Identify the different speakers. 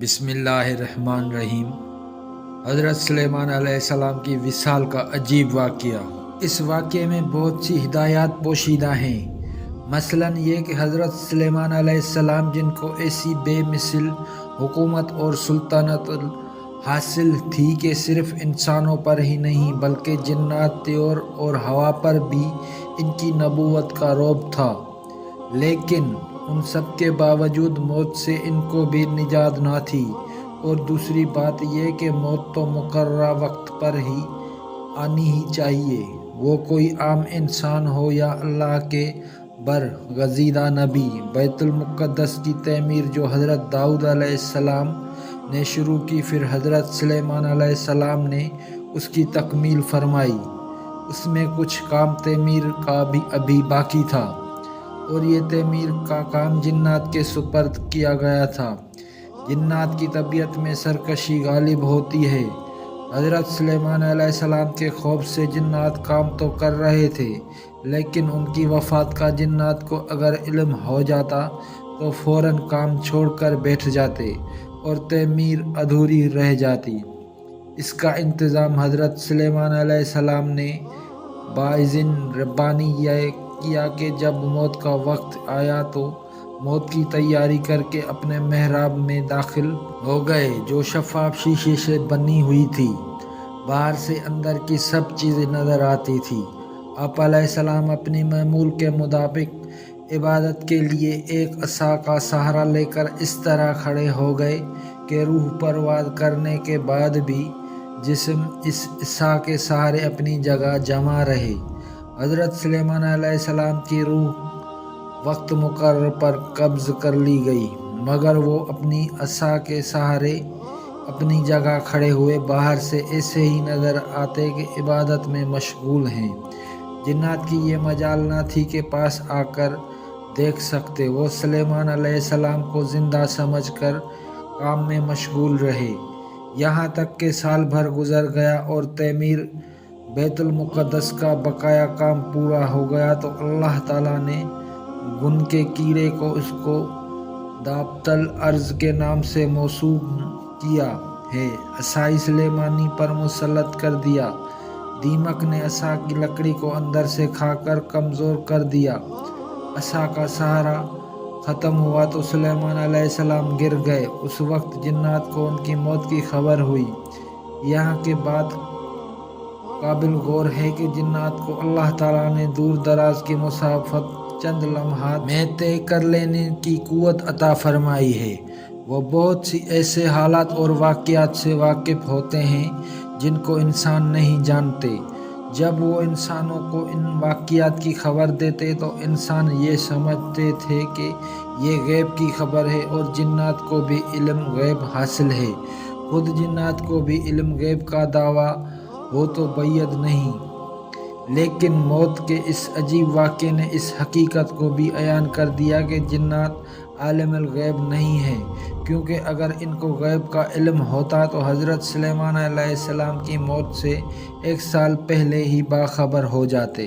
Speaker 1: بسم اللہ الرحمن الرحیم۔ حضرت سلیمان علیہ السلام کی وصال کا عجیب واقعہ۔ اس واقعے میں بہت سی ہدایات پوشیدہ ہیں۔ مثلاً یہ کہ حضرت سلیمان علیہ السلام جن کو ایسی بے مثل حکومت اور سلطنت حاصل تھی کہ صرف انسانوں پر ہی نہیں بلکہ جنات، طیور اور ہوا پر بھی ان کی نبوت کا رعب تھا، لیکن ان سب کے باوجود موت سے ان کو بھی نجات نہ تھی۔ اور دوسری بات یہ کہ موت تو مقررہ وقت پر ہی آنی ہی چاہیے، وہ کوئی عام انسان ہو یا اللہ کے برگزیدہ نبی۔ بیت المقدس کی تعمیر جو حضرت داؤد علیہ السلام نے شروع کی، پھر حضرت سلیمان علیہ السلام نے اس کی تکمیل فرمائی، اس میں کچھ کام تعمیر کا بھی ابھی باقی تھا، اور یہ تعمیر کا کام جنات کے سپرد کیا گیا تھا۔ جنات کی طبیعت میں سرکشی غالب ہوتی ہے۔ حضرت سلیمان علیہ السلام کے خوف سے جنات کام تو کر رہے تھے، لیکن ان کی وفات کا جنات کو اگر علم ہو جاتا تو فوراً کام چھوڑ کر بیٹھ جاتے اور تعمیر ادھوری رہ جاتی۔ اس کا انتظام حضرت سلیمان علیہ السلام نے باذن ربانی یہ کیا کہ جب موت کا وقت آیا تو موت کی تیاری کر کے اپنے محراب میں داخل ہو گئے، جو شفاف شیشے سے بنی ہوئی تھی۔ باہر سے اندر کی سب چیزیں نظر آتی تھی۔ آپ علیہ السلام اپنی معمول کے مطابق عبادت کے لیے ایک عصا کا سہارا لے کر اس طرح کھڑے ہو گئے کہ روح پرواز کرنے کے بعد بھی جسم اس عصا کے سہارے اپنی جگہ جمع رہے۔ حضرت سلیمان علیہ السلام کی روح وقت مقرر پر قبض کر لی گئی، مگر وہ اپنی عصا کے سہارے اپنی جگہ کھڑے ہوئے باہر سے ایسے ہی نظر آتے کہ عبادت میں مشغول ہیں۔ جنات کی یہ مجال نہ تھی کہ پاس آ کر دیکھ سکتے، وہ سلیمان علیہ السلام کو زندہ سمجھ کر کام میں مشغول رہے، یہاں تک کہ سال بھر گزر گیا اور تعمیر بیت المقدس کا بقایا کام پورا ہو گیا تو اللہ تعالیٰ نے گن کے کیڑے کو اس کو دابۃ الارض کے نام سے موسوم کیا ہے، عصائے سلیمانی پر مسلط کر دیا۔ دیمک نے عصا کی لکڑی کو اندر سے کھا کر کمزور کر دیا۔ عصا کا سہارا ختم ہوا تو سلیمان علیہ السلام گر گئے۔ اس وقت جنات کو ان کی موت کی خبر ہوئی۔ یہاں کے بات قابل غور ہے کہ جنات کو اللہ تعالیٰ نے دور دراز کی مسافت چند لمحات میں طے کر لینے کی قوت عطا فرمائی ہے۔ وہ بہت سی ایسے حالات اور واقعات سے واقف ہوتے ہیں جن کو انسان نہیں جانتے۔ جب وہ انسانوں کو ان واقعات کی خبر دیتے تو انسان یہ سمجھتے تھے کہ یہ غیب کی خبر ہے، اور جنات کو بھی علم غیب حاصل ہے۔ خود جنات کو بھی علم غیب کا دعویٰ ہو تو بعید نہیں، لیکن موت کے اس عجیب واقعے نے اس حقیقت کو بھی عیان کر دیا کہ جنات عالم الغیب نہیں ہیں، کیونکہ اگر ان کو غیب کا علم ہوتا تو حضرت سلیمان علیہ السلام کی موت سے 1 سال پہلے ہی باخبر ہو جاتے۔